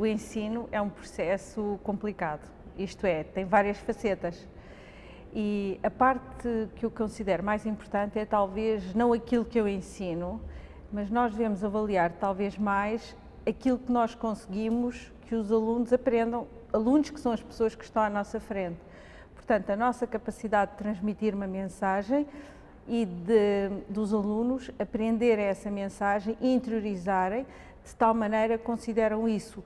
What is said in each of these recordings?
o ensino é um processo complicado, isto é, tem várias facetas. E a parte que eu considero mais importante é talvez não aquilo que eu ensino, mas nós devemos avaliar talvez mais aquilo que nós conseguimos que os alunos aprendam, alunos que são as pessoas que estão à nossa frente. Portanto, a nossa capacidade de transmitir uma mensagem e dos alunos aprenderem essa mensagem e interiorizarem, de tal maneira que consideram isso,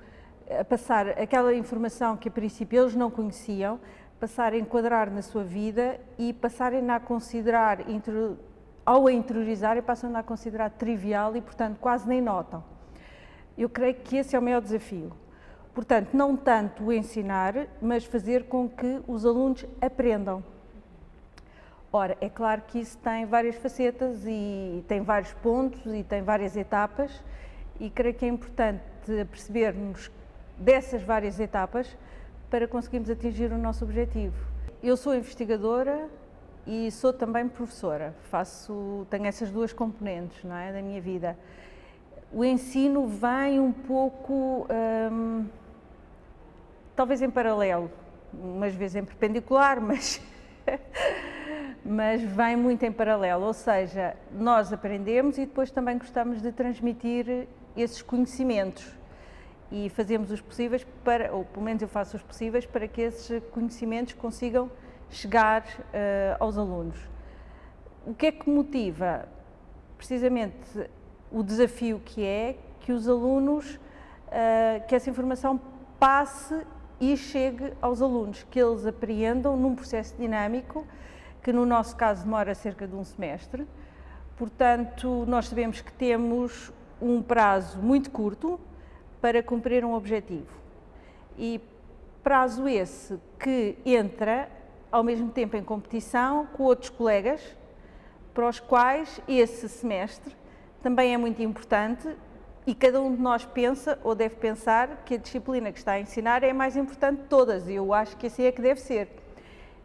a passar aquela informação que a princípio eles não conheciam, passar a enquadrar na sua vida e passarem a considerar, ao a interiorizarem, passam a considerar trivial e, portanto, quase nem notam. Eu creio que esse é o maior desafio. Portanto, não tanto o ensinar, mas fazer com que os alunos aprendam. Ora, é claro que isso tem várias facetas e tem vários pontos e tem várias etapas e creio que é importante percebermos dessas várias etapas para conseguirmos atingir o nosso objetivo. Eu sou investigadora e sou também professora, tenho essas duas componentes, não é, da minha vida. O ensino vem um pouco, talvez em paralelo, umas vezes em perpendicular, mas vem muito em paralelo, ou seja, nós aprendemos e depois também gostamos de transmitir esses conhecimentos e fazemos os possíveis ou pelo menos eu faço os possíveis para que esses conhecimentos consigam chegar aos alunos. O que é que motiva? Precisamente o desafio que é que os alunos, que essa informação passe e chegue aos alunos, que eles apreendam num processo dinâmico, que no nosso caso demora cerca de um semestre. Portanto, nós sabemos que temos um prazo muito curto para cumprir um objetivo. E prazo esse que entra ao mesmo tempo em competição com outros colegas, para os quais esse semestre também é muito importante e cada um de nós pensa ou deve pensar que a disciplina que está a ensinar é a mais importante de todas e eu acho que assim é que deve ser.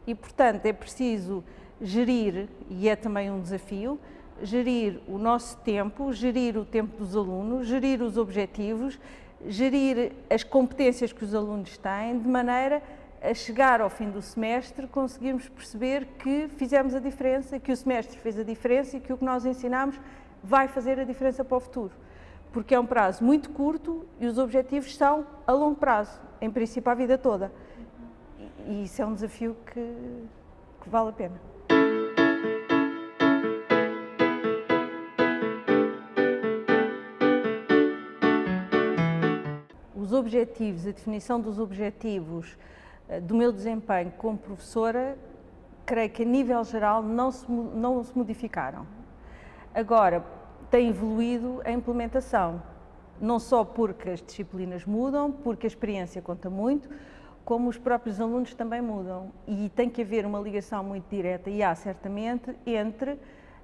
E, portanto, é preciso gerir, e é também um desafio, gerir o nosso tempo, gerir o tempo dos alunos, gerir os objetivos, gerir as competências que os alunos têm, de maneira a chegar ao fim do semestre, conseguirmos perceber que fizemos a diferença, que o semestre fez a diferença e que o que nós ensinamos vai fazer a diferença para o futuro. Porque é um prazo muito curto e os objetivos são a longo prazo, em princípio a vida toda. E isso é um desafio que vale a pena. Os objetivos, a definição dos objetivos do meu desempenho como professora, creio que a nível geral não se modificaram. Agora, tem evoluído a implementação, não só porque as disciplinas mudam, porque a experiência conta muito, como os próprios alunos também mudam e tem que haver uma ligação muito direta, e há certamente, entre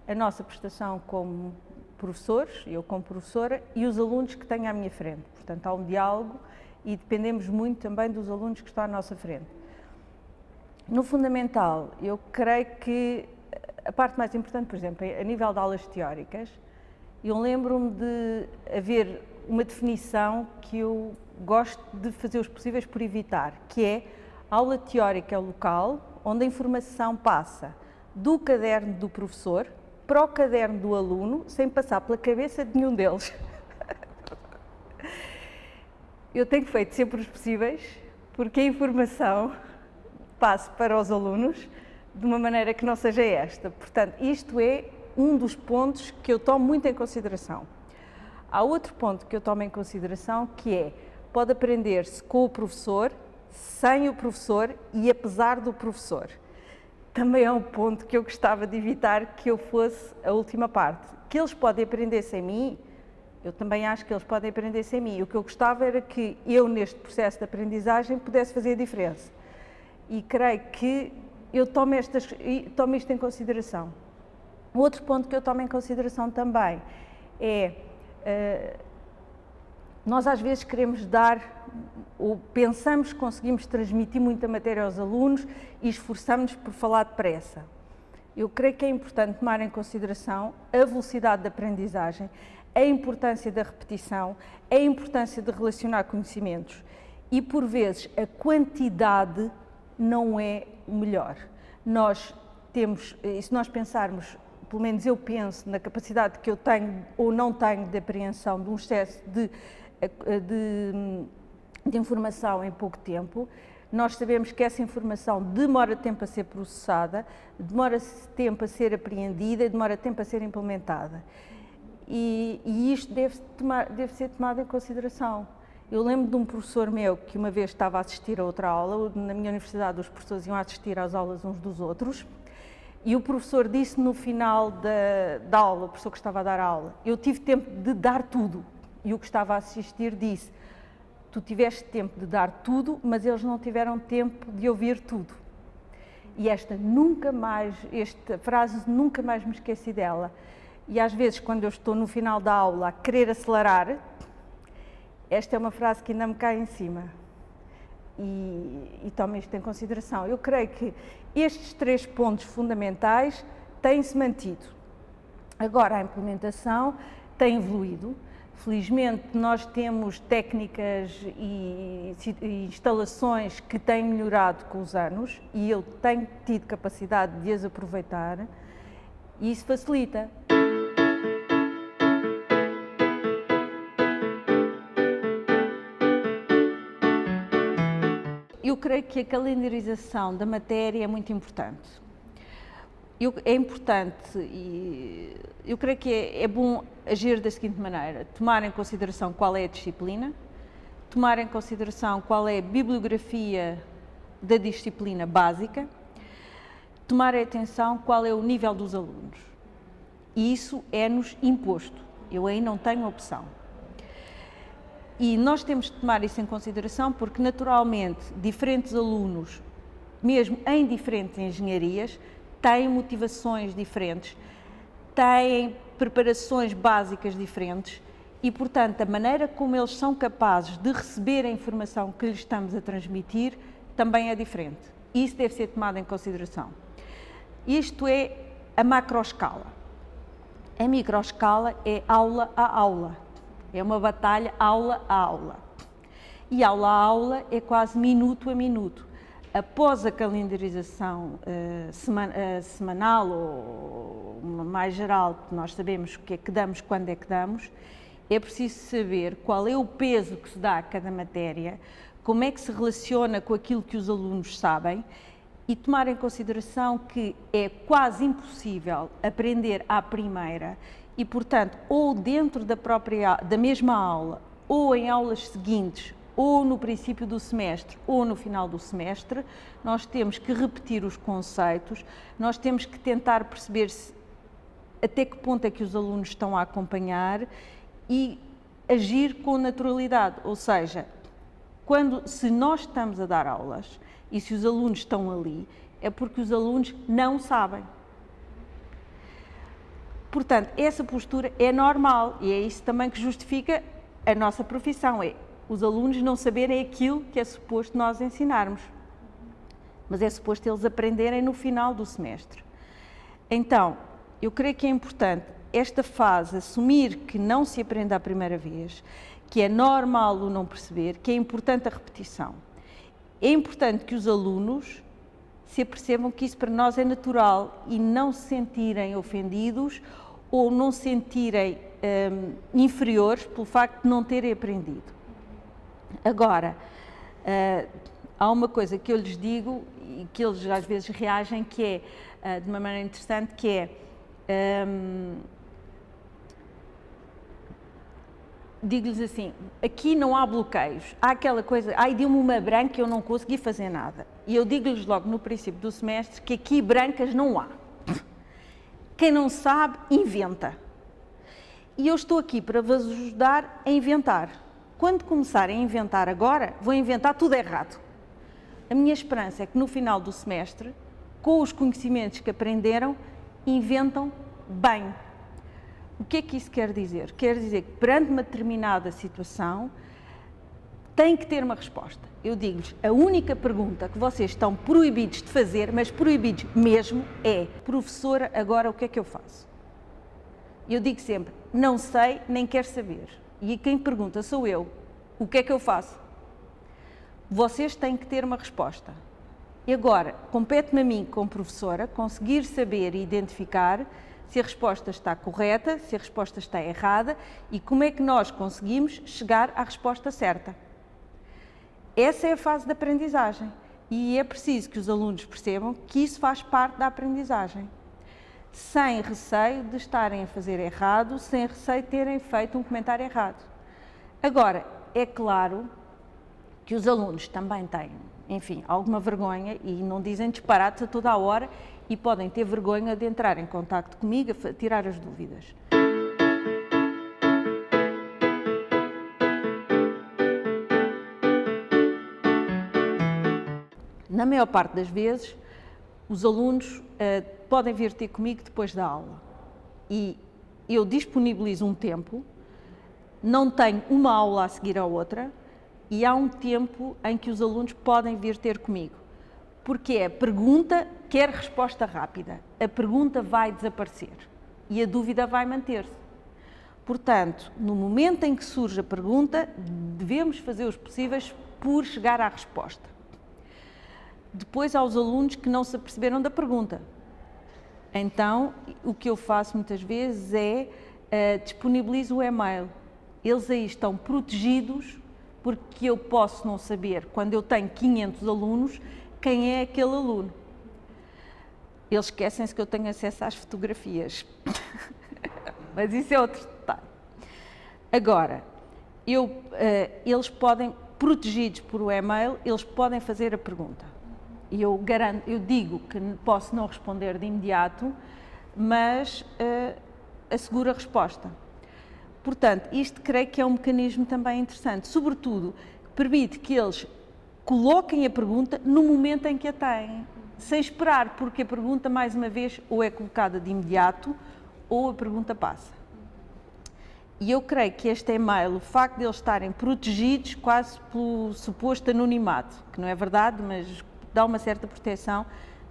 a nossa prestação como professores, eu como professora, e os alunos que tenho à minha frente. Portanto, há um diálogo e dependemos muito também dos alunos que estão à nossa frente. No fundamental, eu creio que a parte mais importante, por exemplo, a nível de aulas teóricas, eu lembro-me de haver uma definição que eu gosto de fazer os possíveis por evitar, que é a aula teórica é o local onde a informação passa do caderno do professor para o caderno do aluno, sem passar pela cabeça de nenhum deles. Eu tenho feito sempre os possíveis porque a informação passe para os alunos de uma maneira que não seja esta. Portanto, isto é um dos pontos que eu tomo muito em consideração. Há outro ponto que eu tomo em consideração que é, pode aprender-se com o professor, sem o professor e apesar do professor. Também é um ponto que eu gostava de evitar que eu fosse a última parte. Que eles podem aprender sem mim, eu também acho que eles podem aprender sem mim. O que eu gostava era que eu, neste processo de aprendizagem, pudesse fazer a diferença. E creio que eu tomo isto em consideração. Outro ponto que eu tomo em consideração também é, nós às vezes queremos dar, ou pensamos que conseguimos transmitir muita matéria aos alunos e esforçamos-nos por falar depressa. Eu creio que é importante tomar em consideração a velocidade da aprendizagem, a importância da repetição, a importância de relacionar conhecimentos e, por vezes, a quantidade não é o melhor. Nós temos, e se nós pensarmos, pelo menos eu penso na capacidade que eu tenho ou não tenho de apreensão de um excesso de informação em pouco tempo, nós sabemos que essa informação demora tempo a ser processada, demora tempo a ser apreendida e demora tempo a ser implementada. E isto deve ser tomado em consideração. Eu lembro de um professor meu que uma vez estava a assistir a outra aula, na minha universidade os professores iam assistir às aulas uns dos outros, e o professor disse no final da aula, o professor que estava a dar a aula, eu tive tempo de dar tudo, e o que estava a assistir disse, tu tiveste tempo de dar tudo, mas eles não tiveram tempo de ouvir tudo. E esta frase nunca mais me esqueci dela. E às vezes, quando eu estou no final da aula a querer acelerar, esta é uma frase que ainda me cai em cima. E tomo isto em consideração. Eu creio que estes 3 pontos fundamentais têm-se mantido. Agora, a implementação tem evoluído. Felizmente, nós temos técnicas e instalações que têm melhorado com os anos e eu tenho tido capacidade de as aproveitar e isso facilita. Eu creio que a calendarização da matéria é muito importante. É importante e eu creio que é bom agir da seguinte maneira, tomar em consideração qual é a disciplina, tomar em consideração qual é a bibliografia da disciplina básica, tomar em atenção qual é o nível dos alunos. E isso é-nos imposto, eu aí não tenho opção. E nós temos de tomar isso em consideração porque, naturalmente, diferentes alunos, mesmo em diferentes engenharias, têm motivações diferentes, têm preparações básicas diferentes e, portanto, a maneira como eles são capazes de receber a informação que lhes estamos a transmitir também é diferente. Isso deve ser tomado em consideração. Isto é a macroescala. A microescala é aula a aula. É uma batalha aula a aula. E aula a aula é quase minuto a minuto. Após a calendarização semanal ou mais geral, que nós sabemos o que é que damos, quando é que damos, é preciso saber qual é o peso que se dá a cada matéria, como é que se relaciona com aquilo que os alunos sabem e tomar em consideração que é quase impossível aprender à primeira e, portanto, ou dentro da mesma aula, ou em aulas seguintes, ou no princípio do semestre, ou no final do semestre, nós temos que repetir os conceitos, nós temos que tentar perceber até que ponto é que os alunos estão a acompanhar e agir com naturalidade, ou seja, se nós estamos a dar aulas e se os alunos estão ali, é porque os alunos não sabem. Portanto, essa postura é normal e é isso também que justifica a nossa profissão, é os alunos não saberem aquilo que é suposto nós ensinarmos, mas é suposto eles aprenderem no final do semestre. Então, eu creio que é importante esta fase, assumir que não se aprende à primeira vez, que é normal o não perceber, que é importante a repetição. É importante que os alunos se apercebam que isso para nós é natural e não se sentirem ofendidos ou não se sentirem inferiores pelo facto de não terem aprendido. Agora, há uma coisa que eu lhes digo e que eles às vezes reagem, que é, de uma maneira interessante, que é, digo-lhes assim, aqui não há bloqueios, há aquela coisa, deu-me uma branca e eu não consegui fazer nada. E eu digo-lhes logo no princípio do semestre que aqui brancas não há. Quem não sabe, inventa. E eu estou aqui para vos ajudar a inventar. Quando começarem a inventar agora, vão inventar tudo errado. A minha esperança é que no final do semestre, com os conhecimentos que aprenderam, inventam bem. O que é que isso quer dizer? Quer dizer que perante uma determinada situação, tem que ter uma resposta. Eu digo-lhes, a única pergunta que vocês estão proibidos de fazer, mas proibidos mesmo, é: professora, agora o que é que eu faço? Eu digo sempre, não sei, nem quero saber. E quem pergunta sou eu. O que é que eu faço? Vocês têm que ter uma resposta. E agora, compete-me a mim, como professora, conseguir saber e identificar se a resposta está correta, se a resposta está errada e como é que nós conseguimos chegar à resposta certa. Essa é a fase da aprendizagem e é preciso que os alunos percebam que isso faz parte da aprendizagem, sem receio de estarem a fazer errado, sem receio de terem feito um comentário errado. Agora, é claro que os alunos também têm, enfim, alguma vergonha e não dizem disparates a toda a hora e podem ter vergonha de entrar em contacto comigo, a tirar as dúvidas. Na maior parte das vezes, os alunos podem vir ter comigo depois da aula e eu disponibilizo um tempo, não tenho uma aula a seguir à outra e há um tempo em que os alunos podem vir ter comigo, porque é pergunta quer resposta rápida, a pergunta vai desaparecer e a dúvida vai manter-se. Portanto, no momento em que surge a pergunta, devemos fazer os possíveis por chegar à resposta. Depois há os alunos que não se aperceberam da pergunta. Então, o que eu faço muitas vezes é disponibilizo o e-mail. Eles aí estão protegidos porque eu posso não saber, quando eu tenho 500 alunos, quem é aquele aluno. Eles esquecem-se que eu tenho acesso às fotografias. Mas isso é outro detalhe. Agora, eles podem, protegidos por o e-mail, eles podem fazer a pergunta. E eu digo que posso não responder de imediato, mas asseguro a resposta. Portanto, isto creio que é um mecanismo também interessante, sobretudo, permite que eles coloquem a pergunta no momento em que a têm, sem esperar, porque a pergunta, mais uma vez, ou é colocada de imediato, ou a pergunta passa. E eu creio que este e-mail, o facto de eles estarem protegidos quase pelo suposto anonimato, que não é verdade, mas dá uma certa proteção,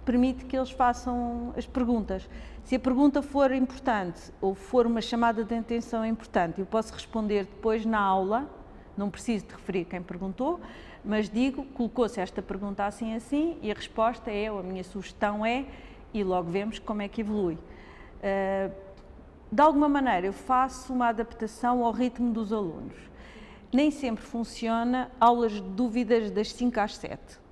permite que eles façam as perguntas. Se a pergunta for importante ou for uma chamada de atenção importante, eu posso responder depois na aula, não preciso de referir quem perguntou, mas digo, colocou-se esta pergunta assim assim e a resposta é, ou a minha sugestão é, e logo vemos como é que evolui. De alguma maneira eu faço uma adaptação ao ritmo dos alunos. Nem sempre funciona aulas de dúvidas das 5 às 7.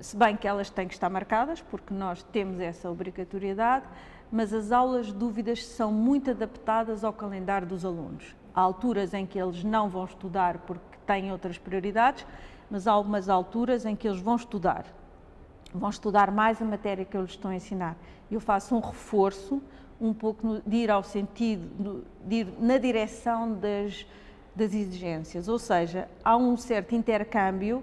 Se bem que elas têm que estar marcadas, porque nós temos essa obrigatoriedade, mas as aulas de dúvidas são muito adaptadas ao calendário dos alunos. Há alturas em que eles não vão estudar porque têm outras prioridades, mas há algumas alturas em que eles vão estudar mais a matéria que eu lhes estou a ensinar. Eu faço um reforço, um pouco de ir ao sentido, de ir na direção das exigências, ou seja, há um certo intercâmbio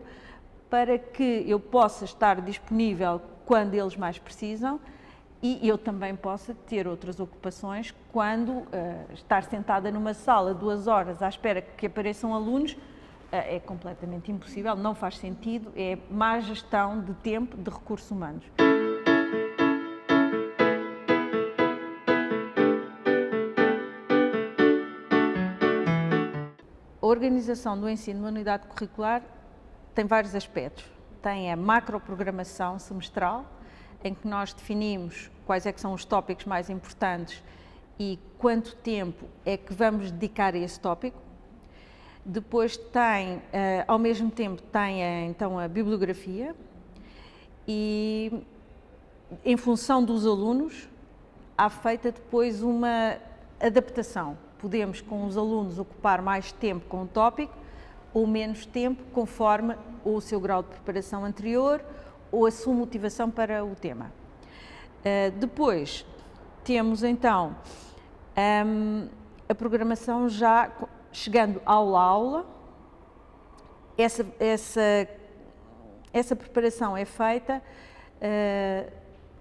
para que eu possa estar disponível quando eles mais precisam e eu também possa ter outras ocupações quando estar sentada numa sala 2 horas à espera que apareçam alunos é completamente impossível, não faz sentido, é má gestão de tempo, de recursos humanos. A organização do ensino na unidade curricular tem vários aspectos. Tem a macroprogramação semestral, em que nós definimos quais é que são os tópicos mais importantes e quanto tempo é que vamos dedicar a esse tópico. Depois tem, ao mesmo tempo, tem então a bibliografia e, em função dos alunos, há feita depois uma adaptação. Podemos, com os alunos, ocupar mais tempo com o tópico ou menos tempo, conforme o seu grau de preparação anterior ou a sua motivação para o tema. Depois, temos então a programação já chegando aula a aula. Essa preparação é feita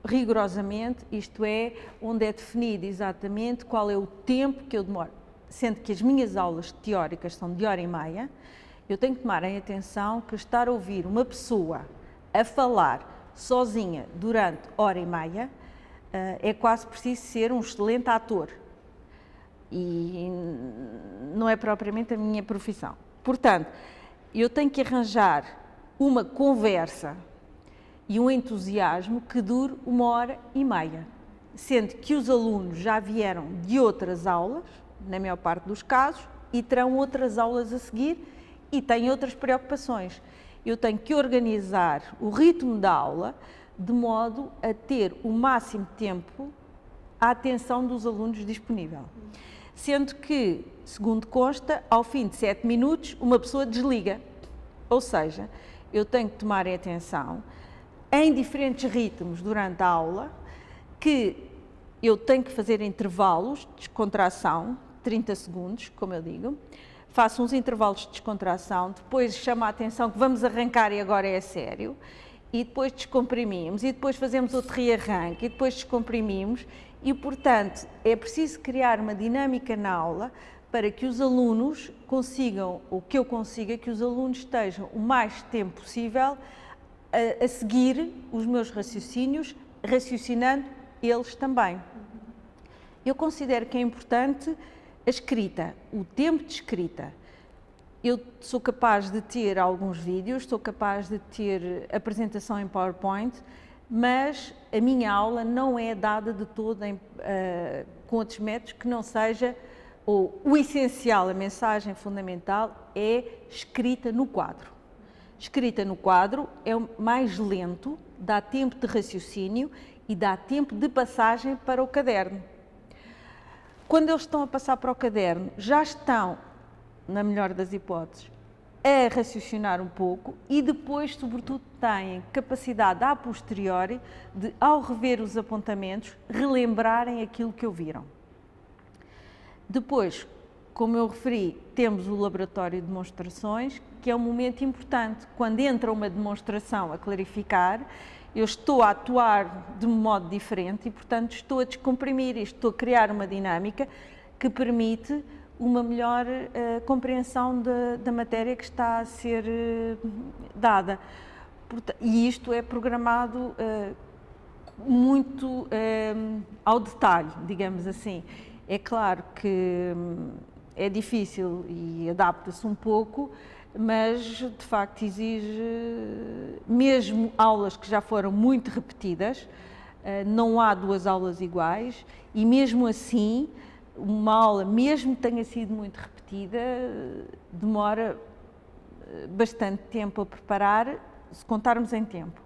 rigorosamente, isto é, onde é definido exatamente qual é o tempo que eu demoro, sendo que as minhas aulas teóricas são de 1h30, eu tenho que tomar em atenção que estar a ouvir uma pessoa a falar durante 1h30 é quase preciso ser um excelente ator. e não é propriamente a minha profissão. Portanto, eu tenho que arranjar uma conversa e um entusiasmo que dure 1h30, sendo que os alunos já vieram de outras aulas, na maior parte dos casos, e terão outras aulas a seguir e têm outras preocupações. Eu tenho que organizar o ritmo da aula de modo a ter o máximo de tempo à atenção dos alunos disponível. Sendo que, segundo consta, ao fim de 7 minutos, uma pessoa desliga. Ou seja, eu tenho que tomar atenção em diferentes ritmos durante a aula, que eu tenho que fazer intervalos de descontração, 30 segundos, como eu digo, faço uns intervalos de descontração, depois chamo a atenção que vamos arrancar e agora é sério, e depois descomprimimos, e depois fazemos outro rearranque, e depois descomprimimos, e portanto é preciso criar uma dinâmica na aula para que os alunos consigam, ou que eu consiga, que os alunos estejam o mais tempo possível a seguir os meus raciocínios, raciocinando eles também. Eu considero que é importante a escrita, o tempo de escrita. Eu sou capaz de ter alguns vídeos, sou capaz de ter apresentação em PowerPoint, mas a minha aula não é dada de todo com outros métodos que não seja, ou o essencial, a mensagem fundamental é escrita no quadro. Escrita no quadro é mais lento, dá tempo de raciocínio e dá tempo de passagem para o caderno. Quando eles estão a passar para o caderno, já estão, na melhor das hipóteses, a raciocinar um pouco e depois, sobretudo, têm capacidade a posteriori de, ao rever os apontamentos, relembrarem aquilo que ouviram. Depois, como eu referi, temos o laboratório de demonstrações, que é um momento importante. Quando entra uma demonstração a clarificar, eu estou a atuar de um modo diferente e, portanto, estou a descomprimir, estou a criar uma dinâmica que permite uma melhor compreensão da matéria que está a ser dada. E isto é programado muito ao detalhe, digamos assim. É claro que é difícil e adapta-se um pouco, mas de facto exige, mesmo aulas que já foram muito repetidas, não há 2 aulas iguais e mesmo assim, uma aula, mesmo que tenha sido muito repetida, demora bastante tempo a preparar, se contarmos em tempo.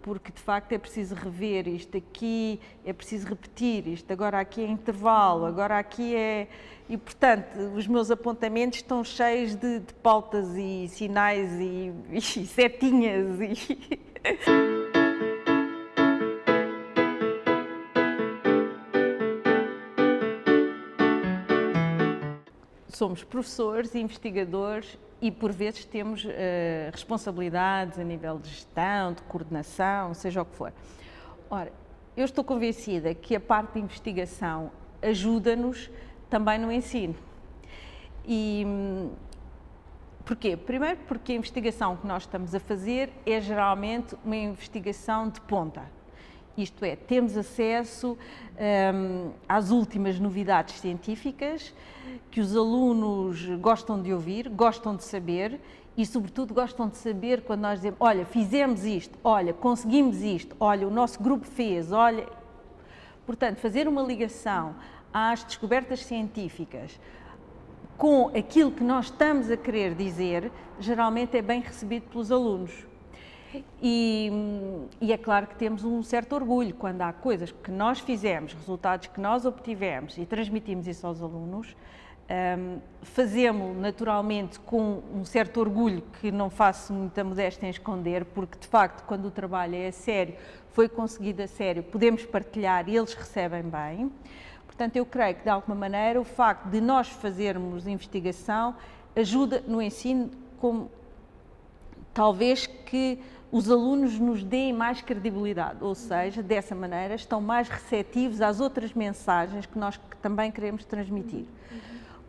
Porque de facto é preciso rever isto aqui, é preciso repetir isto, agora aqui é intervalo, agora aqui é... E portanto, os meus apontamentos estão cheios de pautas e sinais e setinhas e... Somos professores e investigadores e por vezes temos responsabilidades a nível de gestão, de coordenação, seja o que for. Ora, eu estou convencida que a parte de investigação ajuda-nos também no ensino. E porquê? Primeiro porque a investigação que nós estamos a fazer é geralmente uma investigação de ponta. Isto é, temos acesso às últimas novidades científicas que os alunos gostam de ouvir, gostam de saber e, sobretudo, gostam de saber quando nós dizemos, olha, fizemos isto, olha, conseguimos isto, olha, o nosso grupo fez, olha... Portanto, fazer uma ligação às descobertas científicas com aquilo que nós estamos a querer dizer, geralmente é bem recebido pelos alunos. E é claro que temos um certo orgulho quando há coisas que nós fizemos, resultados que nós obtivemos e transmitimos isso aos alunos, fazemos naturalmente com um certo orgulho que não faço muita modéstia em esconder, porque de facto quando o trabalho é a sério, foi conseguido a sério, podemos partilhar e eles recebem bem. Portanto, eu creio que de alguma maneira o facto de nós fazermos investigação ajuda no ensino, como talvez que os alunos nos deem mais credibilidade, ou seja, dessa maneira estão mais receptivos às outras mensagens que nós também queremos transmitir.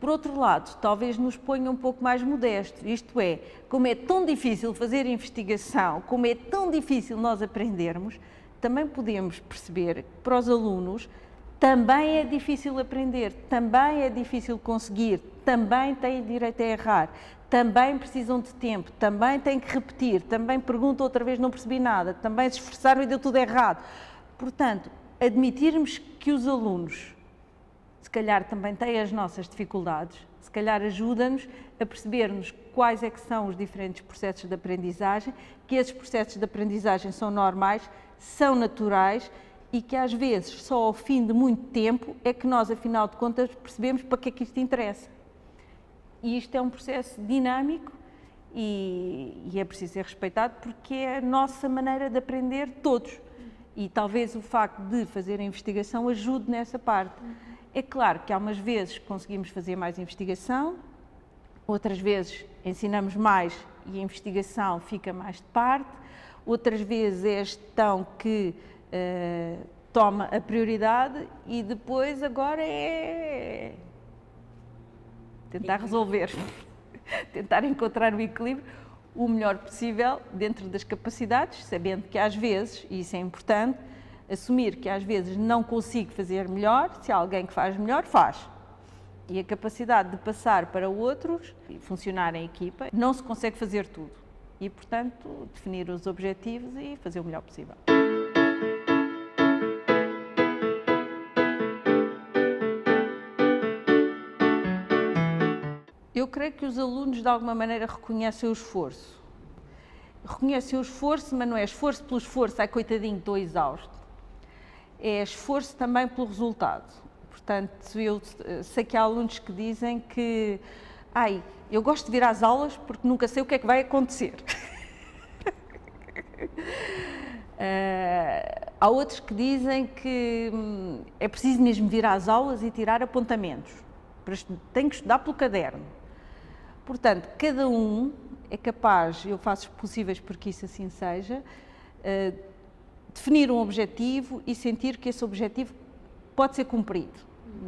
Por outro lado, talvez nos ponha um pouco mais modestos, isto é, como é tão difícil fazer investigação, como é tão difícil nós aprendermos, também podemos perceber que para os alunos também é difícil aprender, também é difícil conseguir, também têm direito a errar, também precisam de tempo, também têm que repetir, também perguntam outra vez, não percebi nada, também se esforçaram e deu tudo errado. Portanto, admitirmos que os alunos, se calhar, também têm as nossas dificuldades, se calhar ajuda-nos a percebermos quais é que são os diferentes processos de aprendizagem, que esses processos de aprendizagem são normais, são naturais e que às vezes só ao fim de muito tempo é que nós, afinal de contas, percebemos para que é que isto interessa. E isto é um processo dinâmico e é preciso ser respeitado porque é a nossa maneira de aprender todos. E talvez o facto de fazer a investigação ajude nessa parte. É claro que há umas vezes conseguimos fazer mais investigação, outras vezes ensinamos mais e a investigação fica mais de parte, outras vezes é a gestão que toma a prioridade e depois agora é tentar resolver, tentar encontrar o equilíbrio o melhor possível dentro das capacidades, sabendo que às vezes, e isso é importante, assumir que às vezes não consigo fazer melhor, se há alguém que faz melhor, faz. E a capacidade de passar para outros e funcionar em equipa, não se consegue fazer tudo. E, portanto, definir os objetivos e fazer o melhor possível. Eu creio que os alunos, de alguma maneira, reconhecem o esforço. Reconhecem o esforço, mas não é esforço pelo esforço, ai coitadinho, estou exausto. É esforço também pelo resultado. Portanto, eu sei que há alunos que dizem que eu gosto de vir às aulas porque nunca sei o que é que vai acontecer. Há outros que dizem que é preciso mesmo vir às aulas e tirar apontamentos. Tem que estudar pelo caderno. Portanto, cada um é capaz, eu faço os possíveis porque isso assim seja, definir um objetivo e sentir que esse objetivo pode ser cumprido,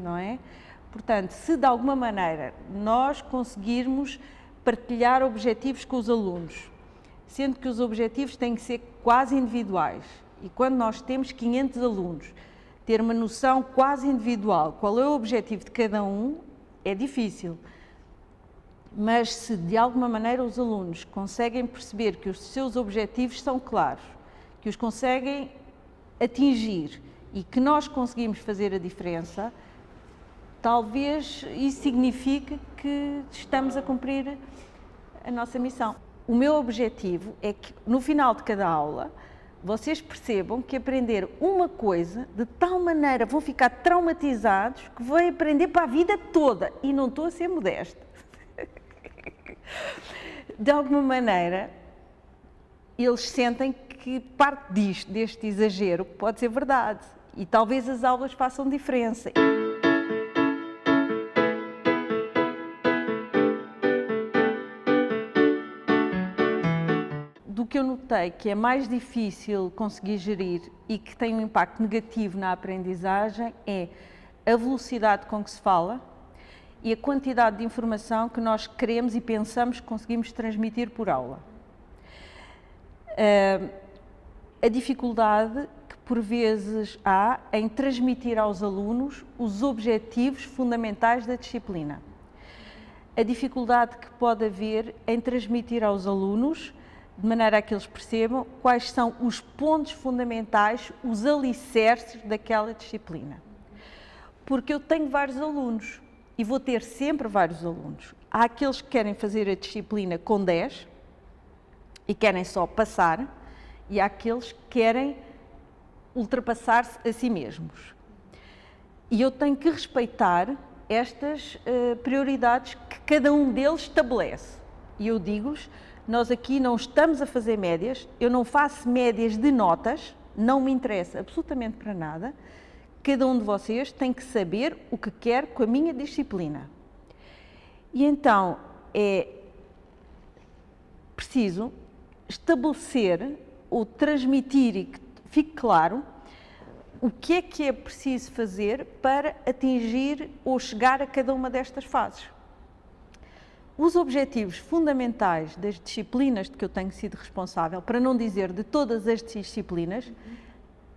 não é? Portanto, se de alguma maneira nós conseguirmos partilhar objetivos com os alunos, sendo que os objetivos têm que ser quase individuais, e quando nós temos 500 alunos, ter uma noção quase individual, qual é o objetivo de cada um, é difícil. Mas se de alguma maneira os alunos conseguem perceber que os seus objetivos são claros, que os conseguem atingir e que nós conseguimos fazer a diferença, talvez isso signifique que estamos a cumprir a nossa missão. O meu objetivo é que no final de cada aula vocês percebam que aprender uma coisa de tal maneira vão ficar traumatizados que vão aprender para a vida toda. E não estou a ser modesta. De alguma maneira, eles sentem que parte deste exagero, pode ser verdade. E talvez as aulas façam diferença. Do que eu notei que é mais difícil conseguir gerir e que tem um impacto negativo na aprendizagem é a velocidade com que se fala e a quantidade de informação que nós queremos e pensamos que conseguimos transmitir por aula. A dificuldade que por vezes há em transmitir aos alunos os objetivos fundamentais da disciplina. A dificuldade que pode haver em transmitir aos alunos, de maneira a que eles percebam quais são os pontos fundamentais, os alicerces daquela disciplina. Porque eu tenho vários alunos e vou ter sempre vários alunos. Há aqueles que querem fazer a disciplina com 10 e querem só passar, e há aqueles que querem ultrapassar-se a si mesmos. E eu tenho que respeitar estas prioridades que cada um deles estabelece. E eu digo-vos, nós aqui não estamos a fazer médias, eu não faço médias de notas, não me interessa absolutamente para nada. Cada um de vocês tem que saber o que quer com a minha disciplina. E então é preciso estabelecer ou transmitir e que fique claro o que é preciso fazer para atingir ou chegar a cada uma destas fases. Os objetivos fundamentais das disciplinas de que eu tenho sido responsável, para não dizer de todas as disciplinas,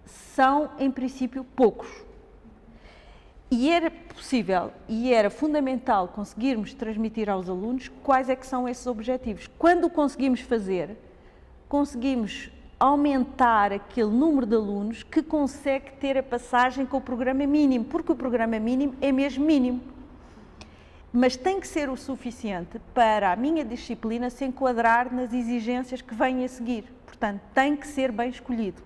são, em princípio, poucos. E era possível e era fundamental conseguirmos transmitir aos alunos quais é que são esses objetivos. Quando o conseguimos fazer, conseguimos aumentar aquele número de alunos que consegue ter a passagem com o programa mínimo, porque o programa mínimo é mesmo mínimo. Mas tem que ser o suficiente para a minha disciplina se enquadrar nas exigências que vêm a seguir. Portanto, tem que ser bem escolhido.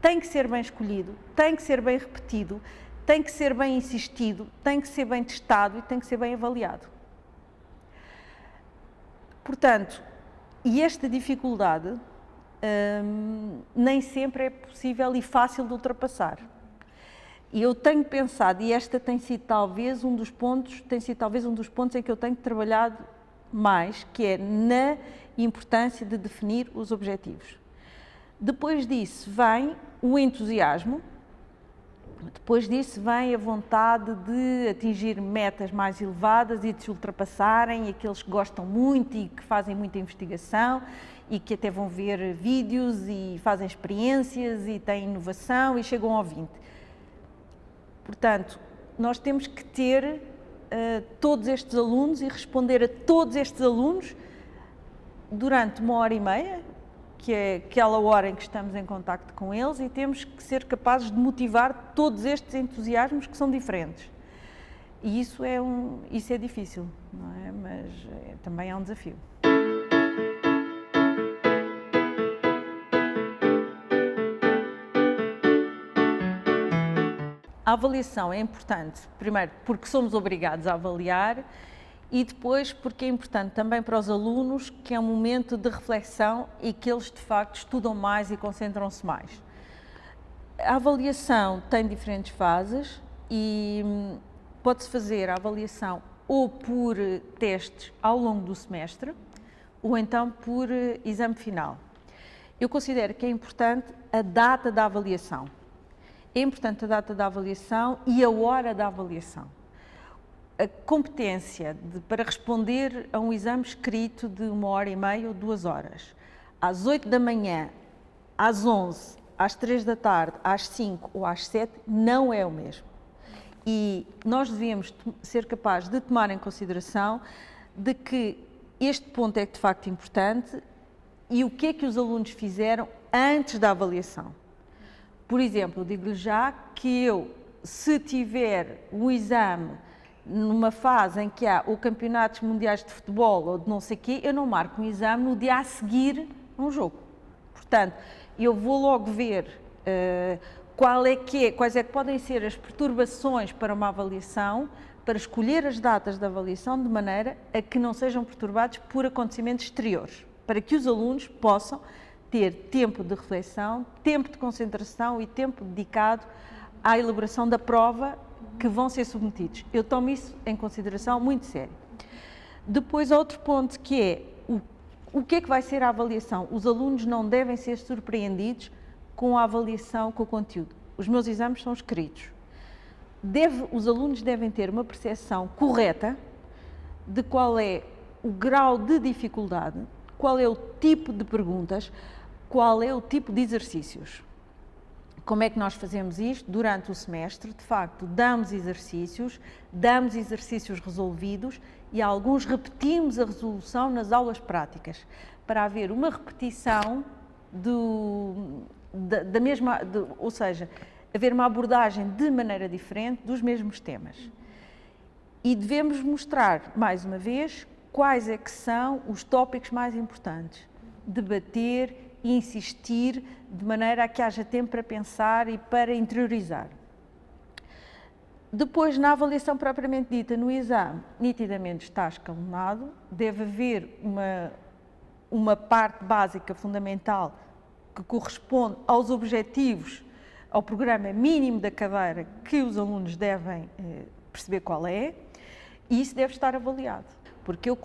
Tem que ser bem escolhido, tem que ser bem repetido, tem que ser bem insistido, tem que ser bem testado e tem que ser bem avaliado. Portanto, e esta dificuldade nem sempre é possível e fácil de ultrapassar. E eu tenho pensado, e esta tem sido talvez um dos pontos em que eu tenho trabalhado mais, que é na importância de definir os objetivos. Depois disso vem o entusiasmo, depois disso vem a vontade de atingir metas mais elevadas e de se ultrapassarem, aqueles que gostam muito e que fazem muita investigação e que até vão ver vídeos e fazem experiências e têm inovação e chegam ao 20. Portanto, nós temos que ter todos estes alunos e responder a todos estes alunos durante 1h30, que é aquela hora em que estamos em contacto com eles, e temos que ser capazes de motivar todos estes entusiasmos que são diferentes. E isso é difícil, não é? Mas também é um desafio. A avaliação é importante, primeiro, porque somos obrigados a avaliar, e depois porque é importante também para os alunos, que é um momento de reflexão e que eles de facto estudam mais e concentram-se mais. A avaliação tem diferentes fases e pode-se fazer a avaliação ou por testes ao longo do semestre ou então por exame final. Eu considero que é importante a data da avaliação. É importante a data da avaliação e a hora da avaliação. A competência para responder a um exame escrito de 1h30 ou 2 horas, às 8 da manhã, às 11, às 3 da tarde, às 5 ou às 7, não é o mesmo. E nós devíamos ser capazes de tomar em consideração de que este ponto é de facto importante e o que é que os alunos fizeram antes da avaliação. Por exemplo, digo-lhe já que eu, se tiver um exame numa fase em que há ou campeonatos mundiais de futebol ou de não sei o quê, eu não marco um exame no dia a seguir a um jogo. Portanto, eu vou logo ver quais é que podem ser as perturbações para uma avaliação, para escolher as datas da avaliação de maneira a que não sejam perturbados por acontecimentos exteriores, para que os alunos possam ter tempo de reflexão, tempo de concentração e tempo dedicado à elaboração da prova que vão ser submetidos. Eu tomo isso em consideração muito sério. Depois, outro ponto que é o que é que vai ser a avaliação? Os alunos não devem ser surpreendidos com a avaliação, com o conteúdo. Os meus exames são escritos. Os alunos devem ter uma percepção correta de qual é o grau de dificuldade, qual é o tipo de perguntas, qual é o tipo de exercícios. Como é que nós fazemos isto? Durante o semestre, de facto, damos exercícios resolvidos e alguns repetimos a resolução nas aulas práticas, para haver uma repetição ou seja, haver uma abordagem de maneira diferente dos mesmos temas. E devemos mostrar, mais uma vez, quais é que são os tópicos mais importantes. Debater, insistir, de maneira a que haja tempo para pensar e para interiorizar. Depois, na avaliação propriamente dita, no exame, nitidamente está escalonado, deve haver uma parte básica fundamental que corresponde aos objetivos, ao programa mínimo da cadeira que os alunos devem perceber qual é, e isso deve estar avaliado. Porque eu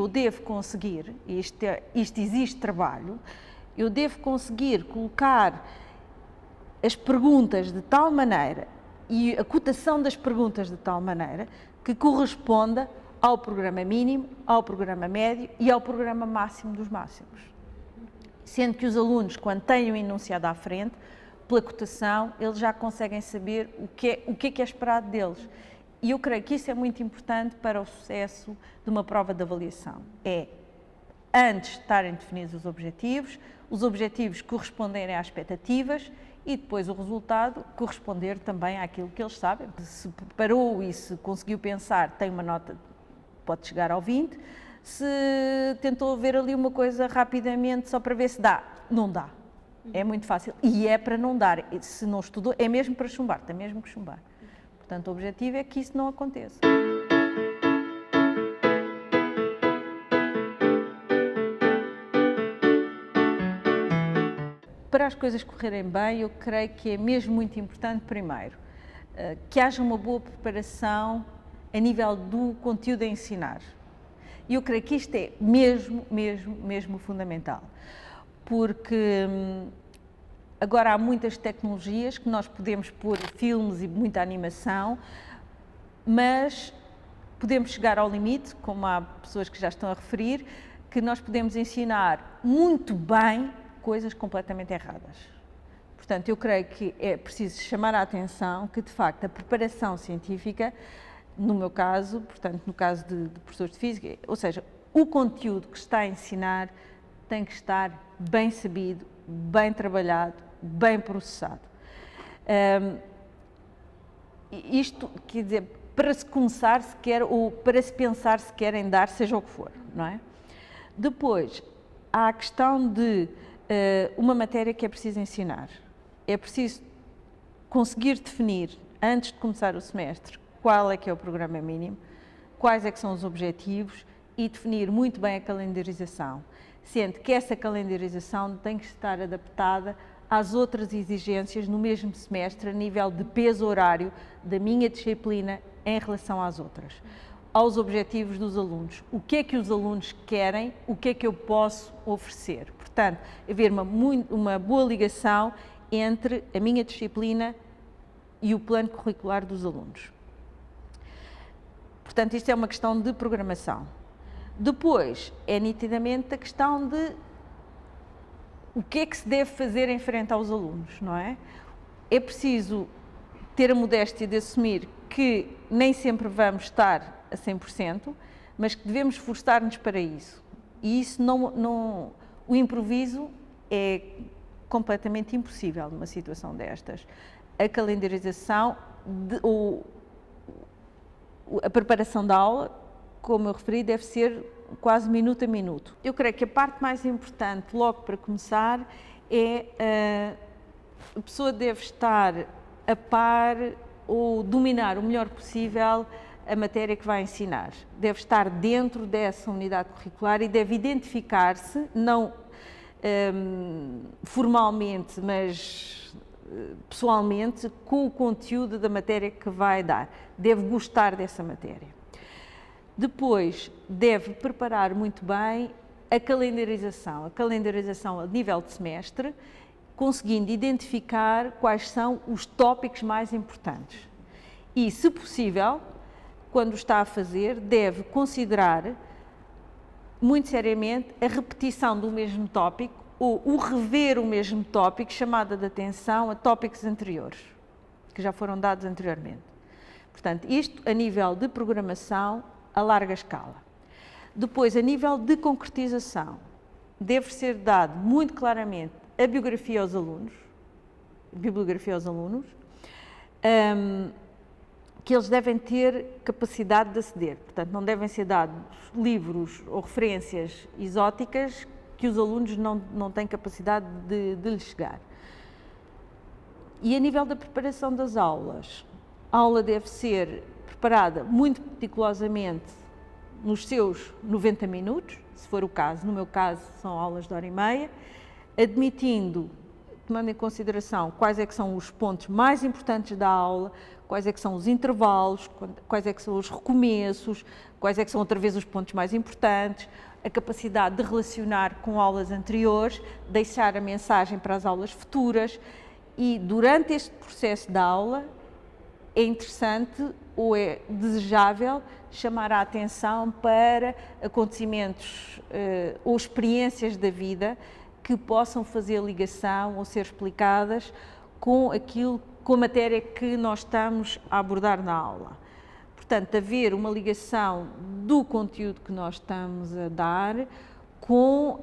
devo conseguir, isto exige trabalho, eu devo conseguir colocar as perguntas de tal maneira e a cotação das perguntas de tal maneira que corresponda ao programa mínimo, ao programa médio e ao programa máximo dos máximos. Sendo que os alunos, quando têm o enunciado à frente, pela cotação, eles já conseguem saber o que é esperado deles. E eu creio que isso é muito importante para o sucesso de uma prova de avaliação. Antes de estarem definidos os objetivos corresponderem às expectativas e depois o resultado corresponder também àquilo que eles sabem. Se preparou e se conseguiu pensar, tem uma nota, pode chegar ao 20. Se tentou ver ali uma coisa rapidamente só para ver se dá, não dá. É muito fácil. E é para não dar. Se não estudou, é mesmo para chumbar, tem mesmo que chumbar. Portanto, o objetivo é que isso não aconteça. Para as coisas correrem bem, eu creio que é mesmo muito importante, primeiro, que haja uma boa preparação a nível do conteúdo a ensinar. E eu creio que isto é mesmo fundamental. Porque agora há muitas tecnologias que nós podemos pôr filmes e muita animação, mas podemos chegar ao limite, como há pessoas que já estão a referir, que nós podemos ensinar muito bem coisas completamente erradas. Portanto, eu creio que é preciso chamar a atenção que, de facto, a preparação científica, no meu caso, portanto, no caso de professores de Física, ou seja, o conteúdo que está a ensinar tem que estar bem sabido, bem trabalhado, bem processado. Isto, quer dizer, para se começar sequer, ou para se pensar sequer em dar, seja o que for, não é? Depois, há a questão de uma matéria que é preciso ensinar. É preciso conseguir definir, antes de começar o semestre, qual é que é o programa mínimo, quais é que são os objetivos e definir muito bem a calendarização, sendo que essa calendarização tem que estar adaptada às outras exigências no mesmo semestre, a nível de peso horário da minha disciplina em relação às outras, aos objetivos dos alunos. O que é que os alunos querem, o que é que eu posso oferecer. Portanto, haver uma boa ligação entre a minha disciplina e o plano curricular dos alunos. Portanto, isto é uma questão de programação. Depois, é nitidamente a questão de o que é que se deve fazer em frente aos alunos, não é? É preciso ter a modéstia de assumir que nem sempre vamos estar a 100%, mas que devemos esforçar-nos para isso. E isso o improviso é completamente impossível numa situação destas. A calendarização, a preparação da aula, como eu referi, deve ser quase minuto a minuto. Eu creio que a parte mais importante, logo para começar, é a pessoa deve estar a par ou dominar o melhor possível a matéria que vai ensinar. Deve estar dentro dessa unidade curricular e deve identificar-se, não formalmente, mas pessoalmente, com o conteúdo da matéria que vai dar. Deve gostar dessa matéria. Depois, deve preparar muito bem a calendarização a nível de semestre, conseguindo identificar quais são os tópicos mais importantes. E, se possível, quando está a fazer, deve considerar muito seriamente a repetição do mesmo tópico ou o rever o mesmo tópico, chamada de atenção a tópicos anteriores, que já foram dados anteriormente. Portanto, isto a nível de programação a larga escala. Depois, a nível de concretização, deve ser dado muito claramente a bibliografia aos alunos, que eles devem ter capacidade de aceder. Portanto, não devem ser dados livros ou referências exóticas que os alunos não têm capacidade de lhes chegar. E a nível da preparação das aulas, a aula deve ser preparada muito meticulosamente nos seus 90 minutos, se for o caso. No meu caso, são aulas de 1h30, tomando em consideração quais é que são os pontos mais importantes da aula, quais é que são os intervalos, quais é que são os recomeços, quais é que são outra vez os pontos mais importantes, a capacidade de relacionar com aulas anteriores, deixar a mensagem para as aulas futuras. E durante este processo da aula é interessante ou é desejável chamar a atenção para acontecimentos ou experiências da vida que possam fazer ligação ou ser explicadas com a matéria que nós estamos a abordar na aula. Portanto, haver uma ligação do conteúdo que nós estamos a dar com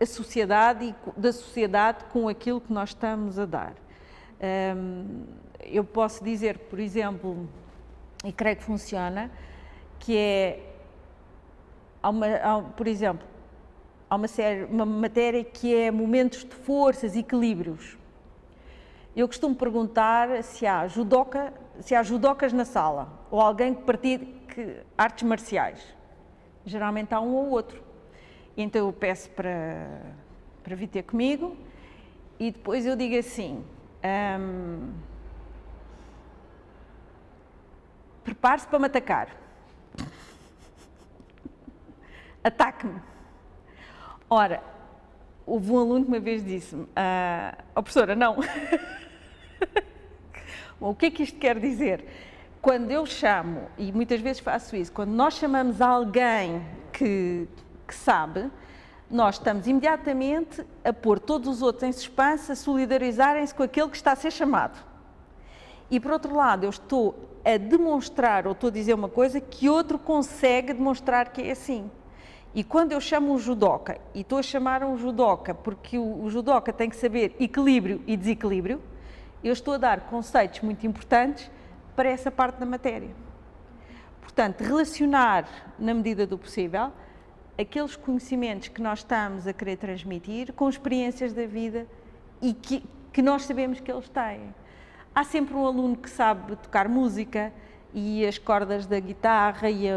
a sociedade e da sociedade com aquilo que nós estamos a dar. Eu posso dizer, por exemplo, e creio que funciona, que é, por exemplo, há uma matéria que é momentos de forças, equilíbrios. Eu costumo perguntar se há judocas na sala, ou alguém que pratique artes marciais. Geralmente há um ou outro. Então eu peço para vir ter comigo e depois eu digo assim, prepare-se para me atacar. Ataque-me. Ora, houve um aluno que uma vez disse-me, professora, não. Bom, o que é que isto quer dizer? Quando eu chamo, e muitas vezes faço isso, quando nós chamamos alguém que sabe, nós estamos imediatamente a pôr todos os outros em suspense, a solidarizarem-se com aquele que está a ser chamado. E por outro lado, eu estou a demonstrar, ou estou a dizer uma coisa que outro consegue demonstrar que é assim. E quando eu chamo um judoca, e estou a chamar um judoca porque o judoca tem que saber equilíbrio e desequilíbrio, eu estou a dar conceitos muito importantes para essa parte da matéria. Portanto, relacionar, na medida do possível, aqueles conhecimentos que nós estamos a querer transmitir com experiências da vida e que nós sabemos que eles têm. Há sempre um aluno que sabe tocar música e as cordas da guitarra e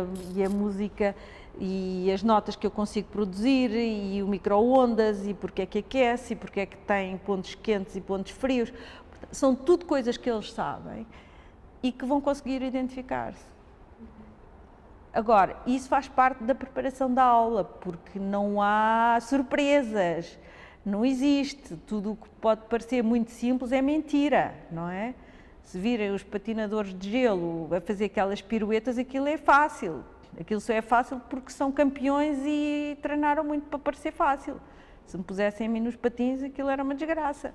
a música e as notas que eu consigo produzir e o micro-ondas e porque é que aquece e porque é que tem pontos quentes e pontos frios. São tudo coisas que eles sabem e que vão conseguir identificar-se. Agora, isso faz parte da preparação da aula, porque não há surpresas, não existe. Tudo o que pode parecer muito simples é mentira, não é? Se virem os patinadores de gelo a fazer aquelas piruetas, aquilo é fácil. Aquilo só é fácil porque são campeões e treinaram muito para parecer fácil. Se me pusessem a mim nos patins, aquilo era uma desgraça.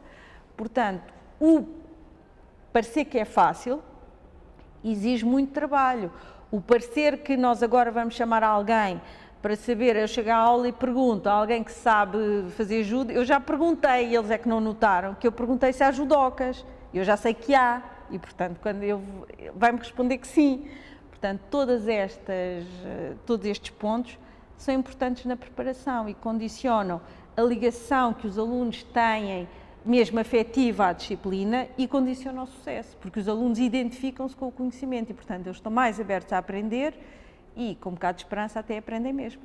Portanto, o parecer que é fácil exige muito trabalho. O parecer que nós agora vamos chamar alguém para saber, eu chego à aula e pergunto a alguém que sabe fazer judo, eu já perguntei, eles é que não notaram, que eu perguntei se há judocas, eu já sei que há, e portanto, vai-me responder que sim. Portanto, todos estes pontos são importantes na preparação e condicionam a ligação que os alunos têm, mesmo afetiva à disciplina, e condicionam o sucesso, porque os alunos identificam-se com o conhecimento e, portanto, eles estão mais abertos a aprender e, com um bocado de esperança, até aprendem mesmo.